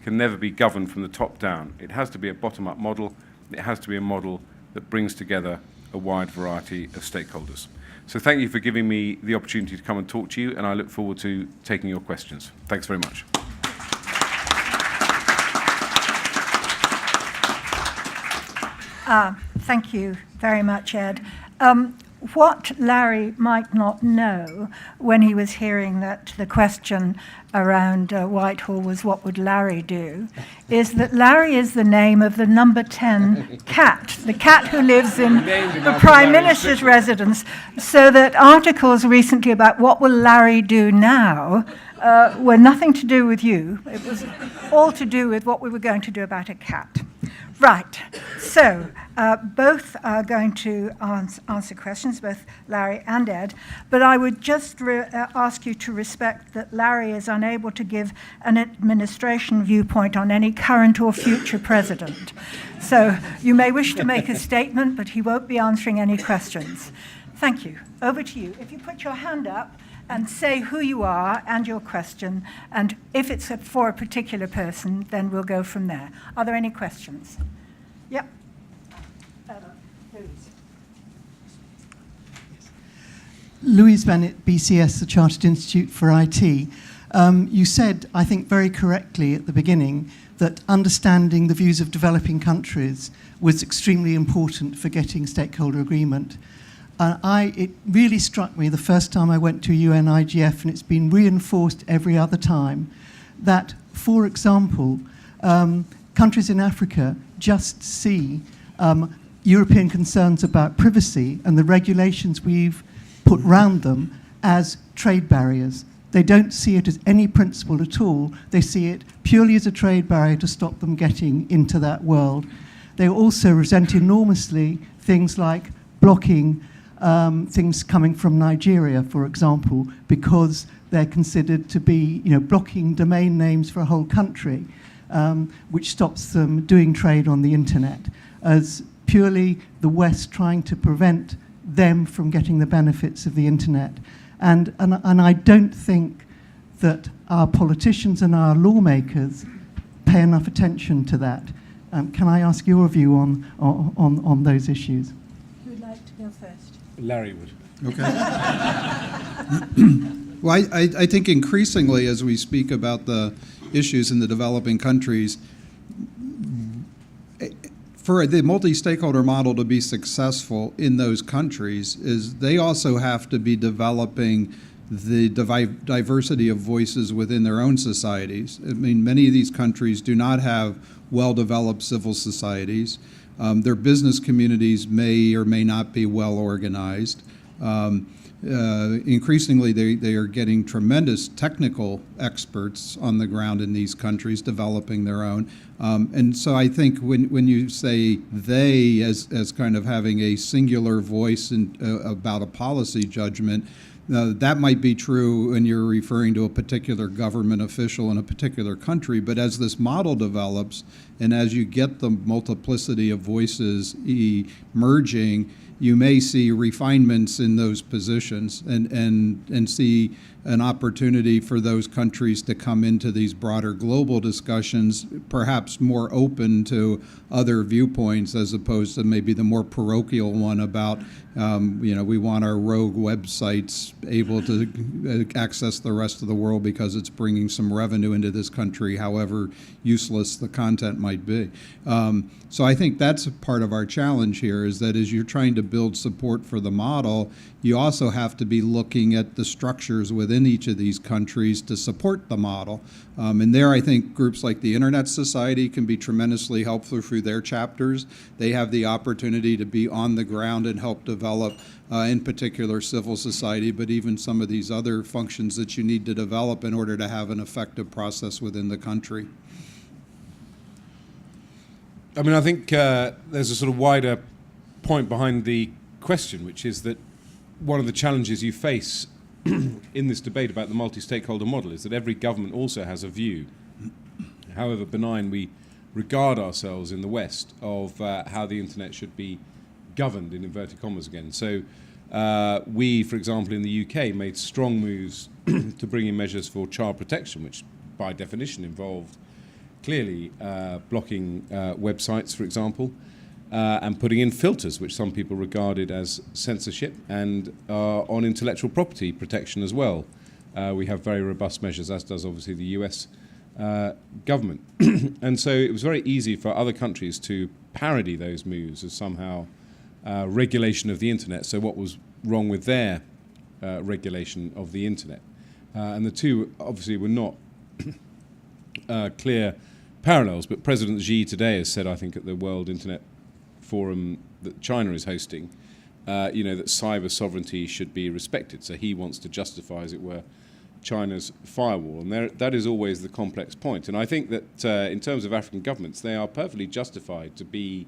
can never be governed from the top down. It has to be a bottom-up model. It has to be a model that brings together a wide variety of stakeholders. So thank you for giving me the opportunity to come and talk to you, and I look forward to taking your questions. Thanks very much. Thank you very much, Ed. What Larry might not know when he was hearing that the question around Whitehall was what would Larry do, is that Larry is the name of the number 10 cat, the cat who lives in the Prime Minister's residence, so that articles recently about what will Larry do now were nothing to do with you. It was all to do with what we were going to do about a cat. Right, so both are going to answer questions, both Larry and Ed, but I would just ask you to respect that Larry is unable to give an administration viewpoint on any current or future president. So you may wish to make a statement, but he won't be answering any questions. Thank you. Over to you. If you put your hand up and say who you are and your question, and if it's for a particular person, then we'll go from there. Are there any questions? Yep. Louise Bennett, BCS, the Chartered Institute for IT. You said, I think very correctly at the beginning, that understanding the views of developing countries was extremely important for getting stakeholder agreement. It really struck me the first time I went to UN IGF, and it's been reinforced every other time, that, for example, countries in Africa just see European concerns about privacy and the regulations we've put round them as trade barriers. They don't see it as any principle at all. They see it purely as a trade barrier to stop them getting into that world. They also resent enormously things like blocking things coming from Nigeria, for example, because they're considered to be, blocking domain names for a whole country, which stops them doing trade on the internet, as purely the West trying to prevent them from getting the benefits of the internet. And I don't think that our politicians and our lawmakers pay enough attention to that. Can I ask your view on those issues? Who would like to go first? Larry would. Okay. Well, I think increasingly as we speak about the issues in the developing countries, for the multi-stakeholder model to be successful in those countries is they also have to be developing the diversity of voices within their own societies. I mean, many of these countries do not have well-developed civil societies. Their business communities may or may not be well organized. Increasingly, they are getting tremendous technical experts on the ground in these countries developing their own. And so I think when you say they as kind of having a singular voice about a policy judgment, that might be true when you're referring to a particular government official in a particular country, but as this model develops and as you get the multiplicity of voices emerging, you may see refinements in those positions and see an opportunity for those countries to come into these broader global discussions, perhaps more open to other viewpoints as opposed to maybe the more parochial one about, we want our rogue websites able to access the rest of the world because it's bringing some revenue into this country, however useless the content might be. So I think that's a part of our challenge here is that as you're trying to build support for the model, you also have to be looking at the structures within each of these countries to support the model. And there I think groups like the Internet Society can be tremendously helpful through their chapters. They have the opportunity to be on the ground and help develop, in particular, civil society, but even some of these other functions that you need to develop in order to have an effective process within the country. I mean, I think there's a sort of wider point behind the question, which is that one of the challenges you face in this debate about the multi-stakeholder model is that every government also has a view, however benign we regard ourselves in the West, of how the internet should be governed, in inverted commas again. So we, for example, in the UK, made strong moves to bring in measures for child protection, which by definition involved clearly blocking websites, for example, and putting in filters, which some people regarded as censorship, and on intellectual property protection as well. We have very robust measures, as does obviously the US government. And so it was very easy for other countries to parody those moves as somehow regulation of the internet. So what was wrong with their regulation of the internet? And the two obviously were not clear parallels, but President Xi today has said, I think at the World Internet Forum that China is hosting, that cyber sovereignty should be respected. So he wants to justify, as it were, China's firewall. And that is always the complex point. And I think that in terms of African governments, they are perfectly justified to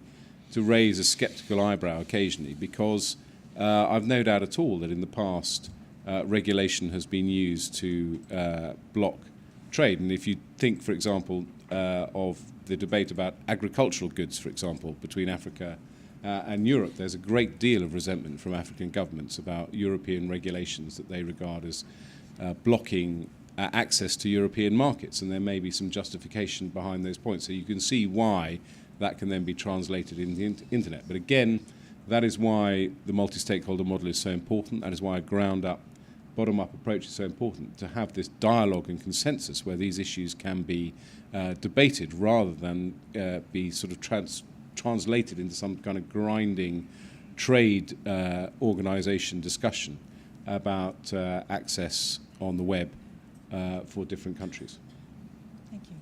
raise a sceptical eyebrow occasionally, because I've no doubt at all that in the past regulation has been used to block trade. And if you think, for example, of the debate about agricultural goods, for example, between Africa and Europe, there's a great deal of resentment from African governments about European regulations that they regard as blocking access to European markets, and there may be some justification behind those points. So you can see why that can then be translated in the internet. But again, that is why the multi-stakeholder model is so important. That is why a ground-up, bottom-up approach is so important, to have this dialogue and consensus where these issues can be debated rather than be sort of translated into some kind of grinding trade organization discussion about access on the web for different countries. Thank you.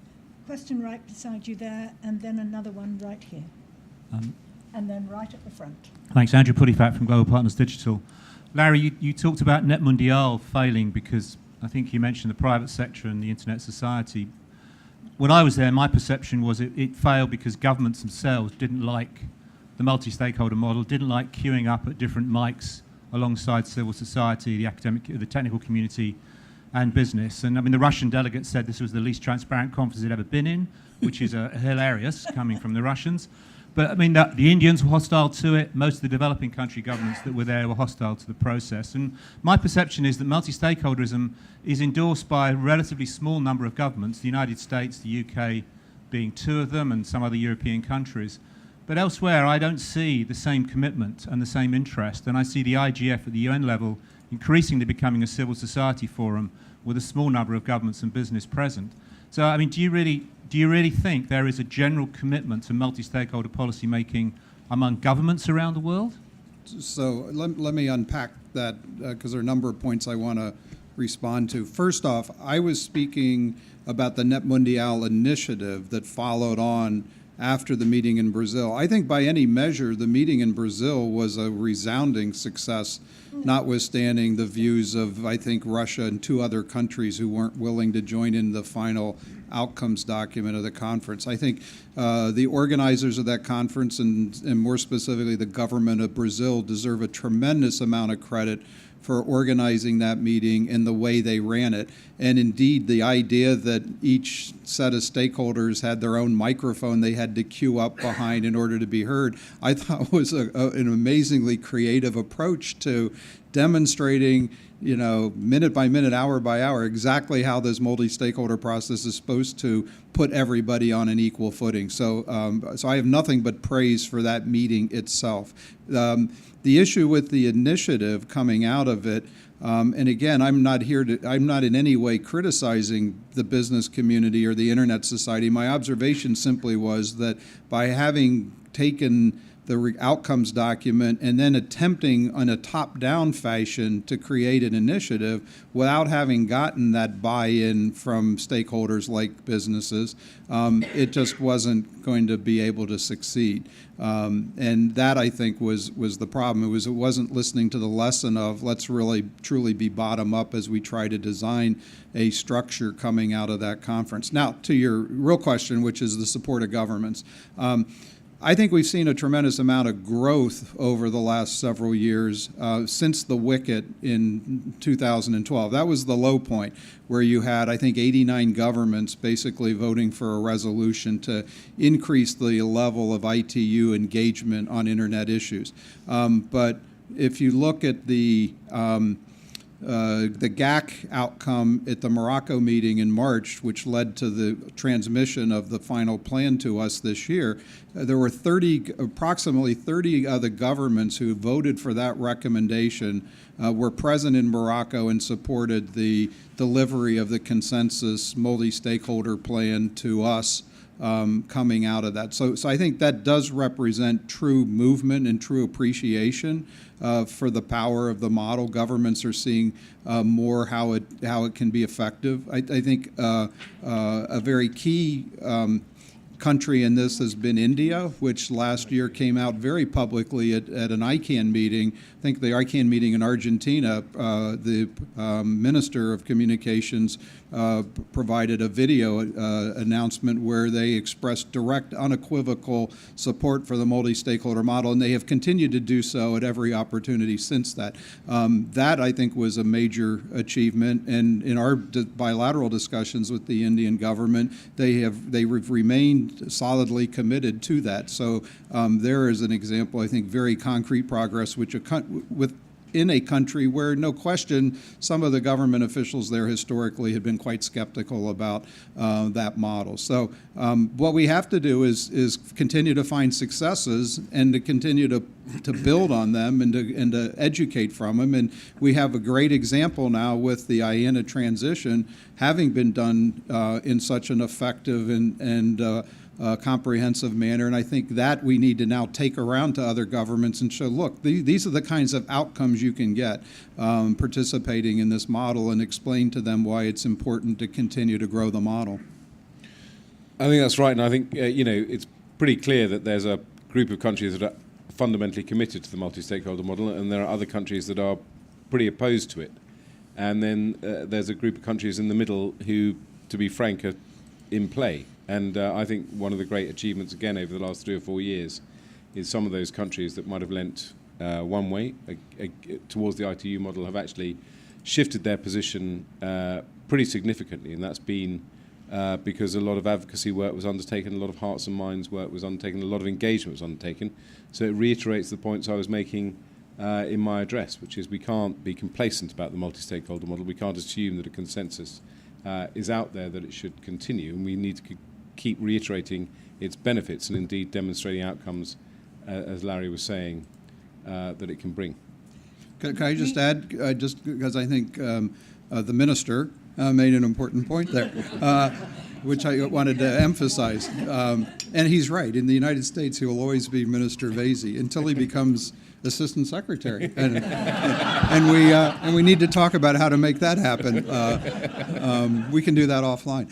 Question right beside you there, and then another one right here. And then right at the front. Thanks. Andrew Puddifat from Global Partners Digital. Larry, you talked about Net Mundial failing because I think you mentioned the private sector and the Internet Society. When I was there, my perception was it failed because governments themselves didn't like the multi-stakeholder model, didn't like queuing up at different mics alongside civil society, the academic, the technical community, and business. And I mean, the Russian delegate said this was the least transparent conference they'd ever been in, which is hilarious coming from the Russians. But I mean, the Indians were hostile to it. Most of the developing country governments that were there were hostile to the process. And my perception is that multi-stakeholderism is endorsed by a relatively small number of governments, the United States, the UK being two of them, and some other European countries. But elsewhere, I don't see the same commitment and the same interest. And I see the IGF at the UN level increasingly becoming a civil society forum with a small number of governments and business present. So, I mean, do you really think there is a general commitment to multi-stakeholder policy making among governments around the world? So let me unpack that because there are a number of points I want to respond to. First off, I was speaking about the Net Mundial initiative that followed on after the meeting in Brazil. I think by any measure, the meeting in Brazil was a resounding success, notwithstanding the views of, I think, Russia and two other countries who weren't willing to join in the final outcomes document of the conference. I think the organizers of that conference, and more specifically the government of Brazil, deserve a tremendous amount of credit for organizing that meeting and the way they ran it. And indeed, the idea that each set of stakeholders had their own microphone they had to queue up behind in order to be heard, I thought was an amazingly creative approach to demonstrating, you know, minute by minute, hour by hour, exactly how this multi-stakeholder process is supposed to put everybody on an equal footing. So I have nothing but praise for that meeting itself. The issue with the initiative coming out of it, and again, I'm not in any way criticizing the business community or the Internet Society. My observation simply was that by having taken the outcomes document and then attempting in a top-down fashion to create an initiative without having gotten that buy-in from stakeholders like businesses, it just wasn't going to be able to succeed. And that, I think, was the problem. It wasn't listening to the lesson of let's really truly be bottom-up as we try to design a structure coming out of that conference. Now, to your real question, which is the support of governments. I think we've seen a tremendous amount of growth over the last several years since the wicket in 2012. That was the low point where you had, I think, 89 governments basically voting for a resolution to increase the level of ITU engagement on Internet issues. But if you look at the GAC outcome at the Morocco meeting in March, which led to the transmission of the final plan to us this year, there were approximately 30 other governments who voted for that recommendation, were present in Morocco and supported the delivery of the consensus multi-stakeholder plan to us coming out of that. So I think that does represent true movement and true appreciation for the power of the model. Governments are seeing more how it can be effective. I think a very key country in this has been India, which last year came out very publicly at an ICANN meeting. I think the ICANN meeting in Argentina, the Minister of Communications provided a video announcement where they expressed direct, unequivocal support for the multi-stakeholder model, and they have continued to do so at every opportunity since that. That, I think, was a major achievement, and in our bilateral discussions with the Indian government, they remained solidly committed to that. So there is an example, I think, very concrete progress, which in a country where, no question, some of the government officials there historically had been quite skeptical about that model. So what we have to do is continue to find successes and to continue to build on them and to educate from them. And we have a great example now with the IANA transition having been done in such an effective and comprehensive manner, and I think that we need to now take around to other governments and show, look, these are the kinds of outcomes you can get participating in this model, and explain to them why it's important to continue to grow the model. I think that's right, and I think it's pretty clear that there's a group of countries that are fundamentally committed to the multi-stakeholder model, and there are other countries that are pretty opposed to it. And then there's a group of countries in the middle who, to be frank, are in play. And I think one of the great achievements, again, over the last 3 or 4 years is some of those countries that might have lent one way towards the ITU model have actually shifted their position pretty significantly. And that's been because a lot of advocacy work was undertaken, a lot of hearts and minds work was undertaken, a lot of engagement was undertaken. So it reiterates the points I was making in my address, which is we can't be complacent about the multi-stakeholder model. We can't assume that a consensus is out there that it should continue, and we need to keep reiterating its benefits and indeed demonstrating outcomes, as Larry was saying, that it can bring. Can I just add, just because I think the minister made an important point there, which I wanted to emphasize. And he's right. In the United States, he will always be Minister Vaizey until he becomes Assistant Secretary. And we need to talk about how to make that happen. We can do that offline.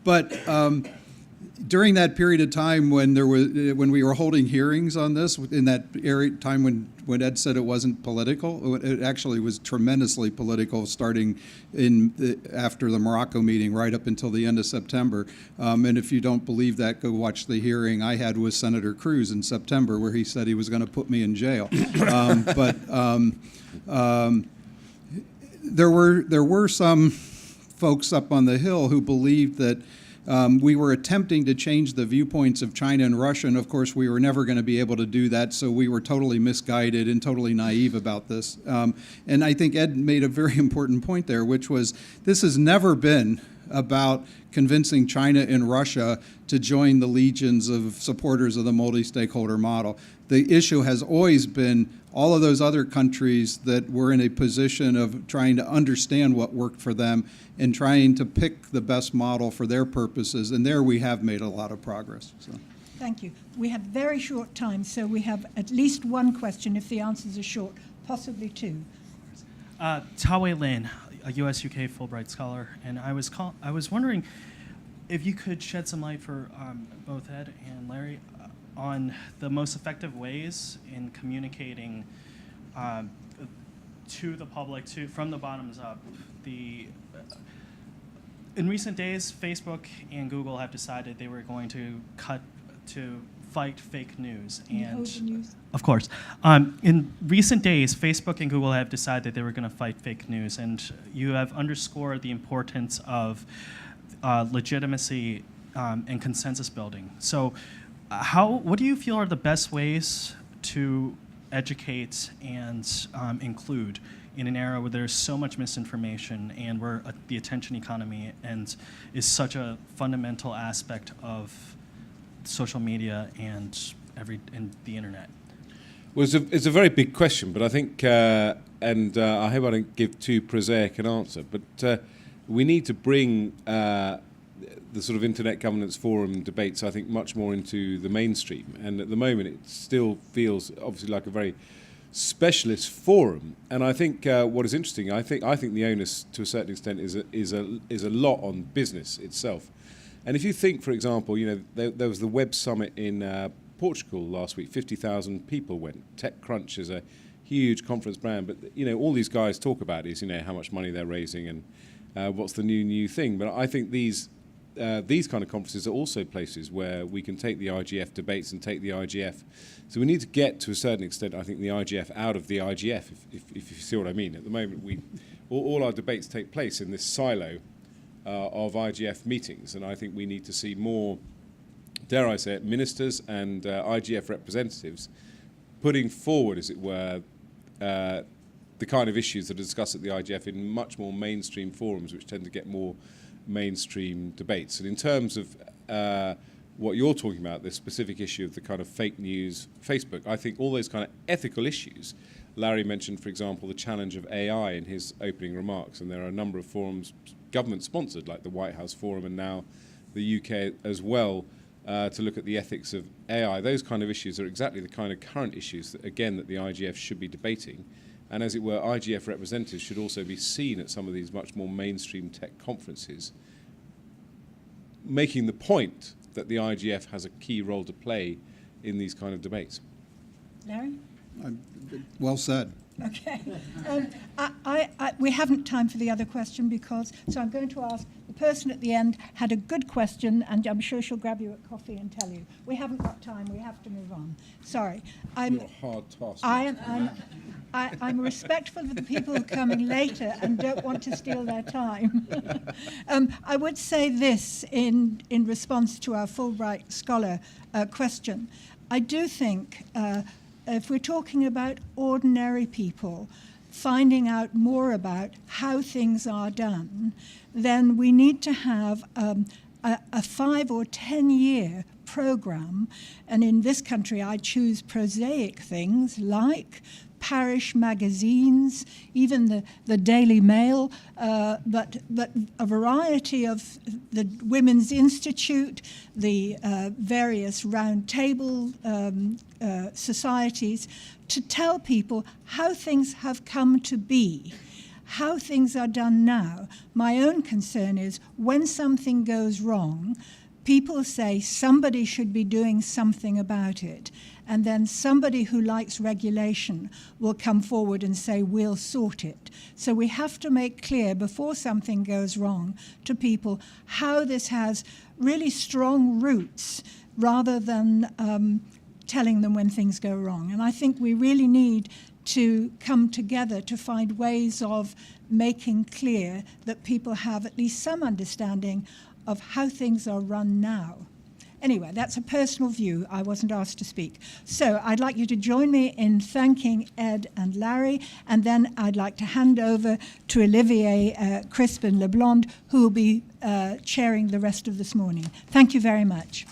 But during that period of time when we were holding hearings on this, in that time when Ed said it wasn't political, it actually was tremendously political, starting after the Morocco meeting right up until the end of September. And if you don't believe that, go watch the hearing I had with Senator Cruz in September, where he said he was going to put me in jail. There were some folks up on the Hill who believed that we were attempting to change the viewpoints of China and Russia, and of course we were never going to be able to do that, so we were totally misguided and totally naive about this. And I think Ed made a very important point there, which was this has never been about convincing China and Russia to join the legions of supporters of the multi-stakeholder model. The issue has always been all of those other countries that were in a position of trying to understand what worked for them and trying to pick the best model for their purposes. And there we have made a lot of progress. So. Thank you. We have very short time, so we have at least one question if the answers are short, possibly two. Tawei Lin, a US-UK Fulbright scholar, and I was wondering if you could shed some light for both Ed and Larry on the most effective ways in communicating to the public, from the bottoms up. In recent days, Facebook and Google have decided they were going to fight fake news. Of course. In recent days, Facebook and Google have decided they were going to fight fake news, and you have underscored the importance of legitimacy and consensus building. So what do you feel are the best ways to educate and include in an era where there's so much misinformation and where the attention economy is such a fundamental aspect of social media and the internet? Well, it's a very big question, but I think, and I hope I don't give too prosaic an answer, but we need to bring the sort of Internet Governance Forum debates, I think, much more into the mainstream. And at the moment, it still feels obviously like a very specialist forum. And I think what is interesting, I think the onus to a certain extent is a lot on business itself. And if you think, for example, there was the Web Summit in Portugal last week. 50,000 people went. TechCrunch is a huge conference brand, but all these guys talk about is how much money they're raising and what's the new thing. But I think these kind of conferences are also places where we can take the IGF debates and take the IGF. So we need to get, to a certain extent, I think, the IGF out of the IGF, if you see what I mean. At the moment, all our debates take place in this silo of IGF meetings, and I think we need to see more, dare I say it, ministers and IGF representatives putting forward, as it were, the kind of issues that are discussed at the IGF in much more mainstream forums, which tend to get more mainstream debates. And in terms of what you're talking about, this specific issue of the kind of fake news, Facebook, I think all those kind of ethical issues, Larry mentioned, for example, the challenge of AI in his opening remarks, and there are a number of forums, government-sponsored, like the White House Forum and now the UK as well, to look at the ethics of AI. Those kind of issues are exactly the kind of current issues that, again, that the IGF should be debating. And as it were, IGF representatives should also be seen at some of these much more mainstream tech conferences, making the point that the IGF has a key role to play in these kind of debates. Larry? Well said. Okay. We haven't time for the other question so I'm going to ask the person at the end had a good question, and I'm sure she'll grab you a coffee and tell you. We haven't got time. We have to move on. Sorry. You're a hard task. I'm respectful of the people who are coming later and don't want to steal their time. I would say this in response to our Fulbright Scholar question. I do think if we're talking about ordinary people finding out more about how things are done, then we need to have a 5 or 10 year program. And in this country, I choose prosaic things like parish magazines, even the Daily Mail, but a variety of the Women's Institute, the various round table societies, to tell people how things have come to be, how things are done now. My own concern is when something goes wrong, people say somebody should be doing something about it. And then somebody who likes regulation will come forward and say, we'll sort it. So we have to make clear before something goes wrong to people how this has really strong roots rather than telling them when things go wrong. And I think we really need to come together to find ways of making clear that people have at least some understanding of how things are run now. Anyway, that's a personal view. I wasn't asked to speak. So I'd like you to join me in thanking Ed and Larry, and then I'd like to hand over to Olivier Crispin-Leblond, who will be chairing the rest of this morning. Thank you very much.